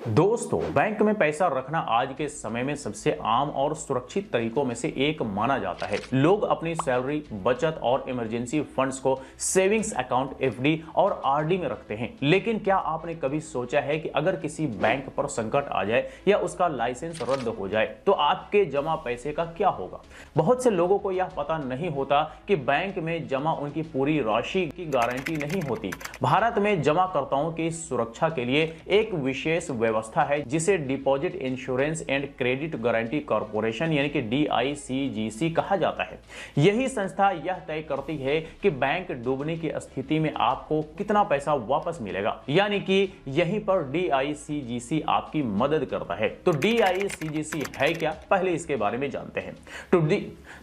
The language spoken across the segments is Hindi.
दोस्तों, बैंक में पैसा रखना आज के समय में सबसे आम और सुरक्षित तरीकों में से एक माना जाता है। लोग अपनी सैलरी, बचत और इमरजेंसी फंड्स को सेविंग्स अकाउंट, एफडी और आरडी में रखते हैं। लेकिन क्या आपने कभी सोचा है कि अगर किसी बैंक पर संकट आ जाए या उसका लाइसेंस रद्द हो जाए तो आपके जमा पैसे का क्या होगा? बहुत से लोगों को यह पता नहीं होता कि बैंक में जमा उनकी पूरी राशि की गारंटी नहीं होती। भारत में जमाकर्ताओं की सुरक्षा के लिए एक विशेष व्यवस्था है जिसे deposit insurance and credit guarantee corporation यानी कि DICGC कहा जाता है। यही संस्था यह तय करती है कि बैंक डूबने की स्थिति में आपको कितना पैसा वापस मिलेगा, यानी कि यहीं पर DICGC आपकी मदद करता है। तो DICGC है क्या, पहले इसके बारे में जानते हैं।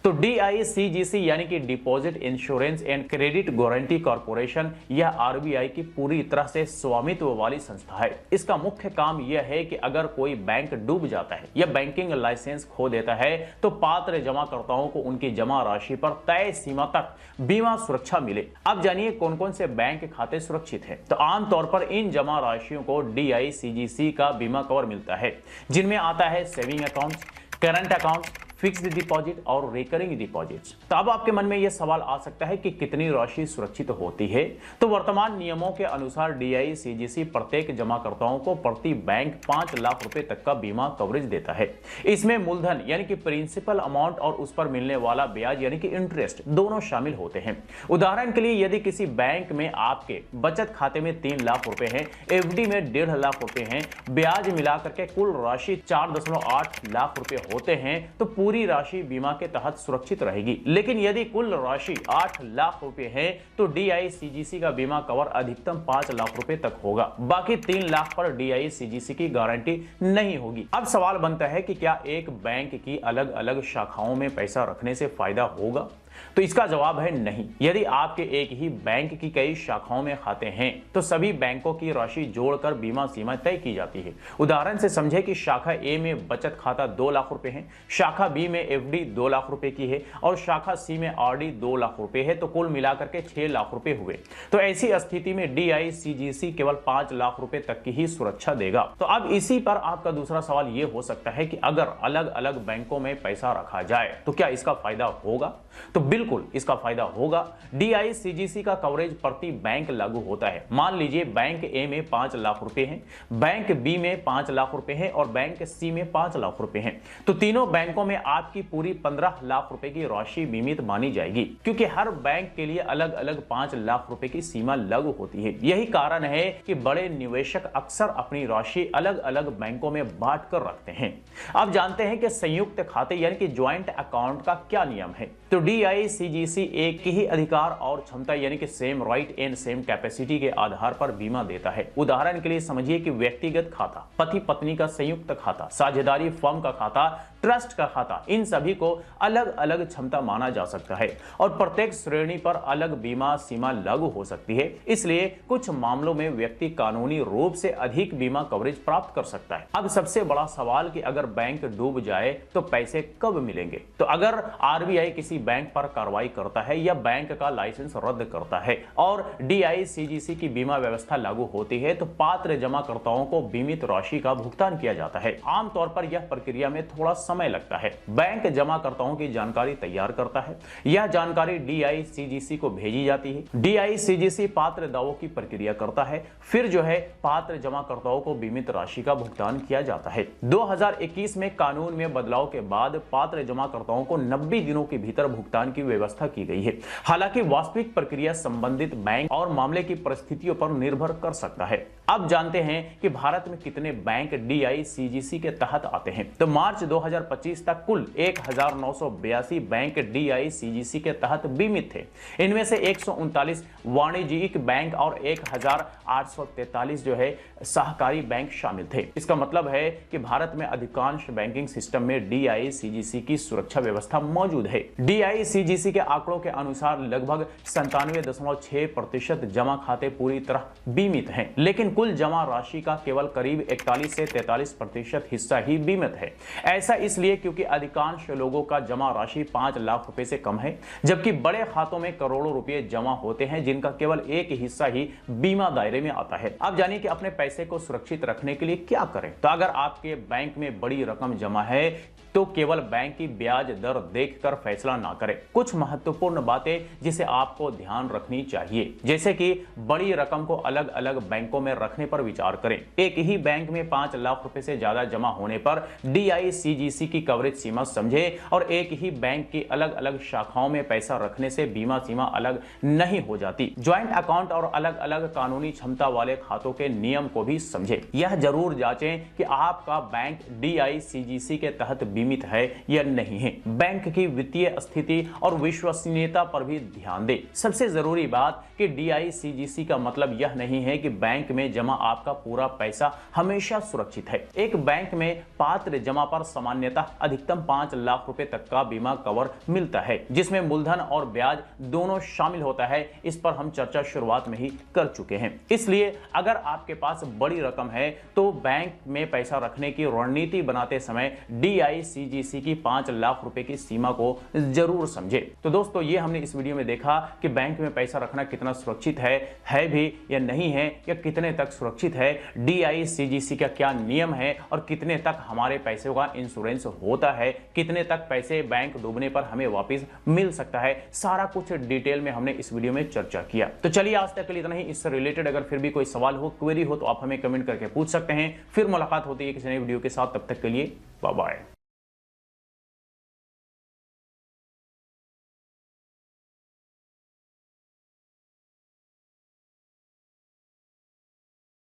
तो DICGC यानी कि deposit insurance and credit guarantee corporation, यह RBI की पूरी तरह से स्वामित्व वाली संस्था है। इसका मुख्य काम यह है कि अगर कोई बैंक डूब जाता है या बैंकिंग लाइसेंस खो देता है तो पात्र जमाकर्ताओं को उनकी जमा राशि पर तय सीमा तक बीमा सुरक्षा मिले। अब जानिए कौन कौन से बैंक खाते सुरक्षित हैं। तो आमतौर पर इन जमा राशियों को DICGC का बीमा कवर मिलता है, जिनमें आता है saving account, current account, fixed deposit और रिकरिंग डिपॉजिट्स। तो अब आपके मन में यह सवाल आ सकता है कि कितनी राशि सुरक्षित होती है। तो वर्तमान नियमों के अनुसार DICGC प्रत्येक जमाकर्ताओं को प्रति बैंक 5 लाख रुपए तक का बीमा कवरेज देता है। इसमें मूलधन यानी कि प्रिंसिपल अमाउंट और उस पर मिलने वाला ब्याज यानी कि इंटरेस्ट दोनों शामिल होते हैं। उदाहरण के लिए यदि किसी बैंक में आपके बचत खाते में 3 लाख रुपए हैं, FD में 1.5 लाख रुपए हैं, ब्याज मिलाकर के कुल राशि 4.8 लाख रुपए होते हैं, तो पूरी राशि बीमा के तहत सुरक्षित रहेगी। लेकिन यदि कुल राशि 8 लाख रुपए है तो DICGC का बीमा कवर अधिकतम 5 लाख रुपए तक होगा। बाकी 3 लाख पर DICGC की गारंटी नहीं होगी। अब सवाल बनता है कि क्या एक बैंक की अलग अलग शाखाओं में पैसा रखने से फायदा होगा? तो इसका जवाब है नहीं। यदि आपके एक ही बैंक की कई शाखाओं में खाते हैं तो सभी बैंकों की राशि जोड़कर बीमा सीमा तय की जाती है। उदाहरण से समझे कि शाखा A में बचत खाता 2 लाख रुपए है, शाखा B में FD 2 लाख रुपए की है और शाखा C में RD 2 लाख रुपए है, तो कुल मिलाकर के 6 लाख रुपए हुए। तो ऐसी स्थिति में DICGC केवल 5 लाख रुपए तक की ही सुरक्षा देगा। तो अब इसी पर आपका दूसरा सवाल यह हो सकता है कि अगर अलग अलग बैंकों में पैसा रखा जाए तो क्या इसका फायदा होगा? तो बिल्कुल इसका फायदा होगा। DICGC का कवरेज प्रति बैंक लागू होता है। मान लीजिए बैंक A में 5 लाख रुपए हैं, बैंक B में 5 लाख रुपए हैं और बैंक C में 5 लाख रुपए हैं, तो तीनों बैंकों में आपकी पूरी 15 लाख रुपए की राशि बीमित मानी जाएगी, क्योंकि हर बैंक के लिए अलग अलग 5 लाख रुपए की सीमा लागू होती है। यही कारण है कि बड़े निवेशक अक्सर अपनी राशि अलग अलग बैंकों में बांट कर रखते हैं। अब जानते हैं कि संयुक्त खाते यानी कि ज्वाइंट अकाउंट का क्या नियम है। तो DICGC एक ही अधिकार और क्षमता यानी कि same right and same capacity के आधार पर बीमा देता है। उदाहरण के लिए समझिए कि व्यक्तिगत खाता, पति पत्नी का संयुक्त खाता, साझेदारी फर्म का खाता, ट्रस्ट का खाता, इन सभी को अलग अलग क्षमता माना जा सकता है और प्रत्येक श्रेणी पर अलग बीमा सीमा लागू हो सकती है। इसलिए कुछ मामलों में व्यक्ति कानूनी रूप से अधिक बीमा कवरेज प्राप्त कर सकता है। अब सबसे बड़ा सवाल कि अगर बैंक डूब जाए तो पैसे कब मिलेंगे? तो अगर RBI किसी बैंक पर कार्रवाई करता है या बैंक का लाइसेंस रद्द करता है और DICGC की बीमा व्यवस्था लागू होती है तो पात्र जमाकर्ताओं को बीमित राशि का भुगतान किया जाता है। आमतौर पर यह प्रक्रिया में थोड़ा समय लगता है। बैंक जमाकर्ताओं की जानकारी तैयार करता है, यह जानकारी DICGC को भेजी जाती है। DICGC पात्र दावों की प्रक्रिया करता है, फिर जो है पात्र जमाकर्ताओं को बीमित राशि का भुगतान किया जाता है। 2021 में कानून में बदलाव के बाद पात्र जमाकर्ताओं को 90 दिनों के भीतर भुगतान की व्यवस्था की गई है। हालांकि वास्तविक प्रक्रिया संबंधित बैंक और मामले की परिस्थितियों पर निर्भर कर सकता है। अब जानते हैं कि भारत में कितने बैंक DICGC के तहत आते हैं। तो मार्च 2025 तक कुल 1982 बैंक DICGC के तहत बीमित थे। इनमें से 139 वाणिज्यिक बैंक और 1843 जो है सहकारी बैंक शामिल थे। इसका मतलब है कि भारत में अधिकांश बैंकिंग सिस्टम में DICGC की सुरक्षा व्यवस्था मौजूद है। DICGC के आंकड़ों के अनुसार लगभग 97.6% जमा खाते पूरी तरह बीमित हैं। लेकिन कुल जमा राशि का केवल करीब 41 से 43% हिस्सा ही बीमित है। ऐसा इसलिए क्योंकि अधिकांश लोगों का जमा राशि 5 लाख रुपए से कम है, जबकि बड़े खातों में करोड़ों रुपए जमा होते हैं जिनका केवल एक हिस्सा ही बीमा दायरे में आता है। अब जानिए कि अपने पैसे को सुरक्षित रखने के लिए क्या करें। तो अगर आपके बैंक में बड़ी रकम जमा है तो केवल बैंक की ब्याज दर देखकर फैसला ना करें। कुछ महत्वपूर्ण बातें जिसे आपको ध्यान रखनी चाहिए, जैसे कि बड़ी रकम को अलग अलग बैंकों में रखने पर विचार करें। एक ही बैंक में 5 लाख रुपए से ज्यादा जमा होने पर DICGC की कवरेज सीमा समझे और एक ही बैंक की अलग अलग शाखाओं में पैसा रखने से बीमा सीमा अलग नहीं हो जाती। ज्वाइंट अकाउंट और अलग अलग कानूनी क्षमता वाले खातों के नियम को भी समझे। यह जरूर जांचें कि आपका बैंक DICGC के तहत बीमित है या नहीं है। बैंक की वित्तीय स्थिति और विश्वसनीयता पर भी ध्यान दें। सबसे जरूरी बात कि DICGC का मतलब यह नहीं है कि बैंक में जमा आपका पूरा पैसा हमेशा सुरक्षित है। एक बैंक में पात्र जमा पर सामान्यतः अधिकतम 5 लाख रुपए तक का बीमा कवर मिलता है, जिसमें मूलधन और ब्याज दोनों शामिल होता है। इस पर हम चर्चा शुरुआत में ही कर चुके हैं। इसलिए अगर आपके पास बड़ी रकम है तो बैंक में पैसा रखने की रणनीति बनाते समय DICGC की 5 लाख रुपए की सीमा को जरूर समझे। तो दोस्तों, ये हमने इस वीडियो में देखा कि बैंक में पैसा रखना कितना सुरक्षित है भी या नहीं है, या कितने तक सुरक्षित है, DICGC का क्या नियम है और कितने तक हमारे पैसों का इंश्योरेंस होता है, कितने तक पैसे बैंक डूबने पर हमें वापस मिल सकता है। सारा कुछ डिटेल में हमने इस वीडियो में चर्चा किया। तो चलिए, आज तक के लिए इतना ही। इससे रिलेटेड अगर फिर भी कोई सवाल हो, क्वेरी हो तो आप हमें कमेंट करके पूछ सकते हैं। फिर मुलाकात होती है किसी नई वीडियो के साथ। तब तक के लिए बाय बाय।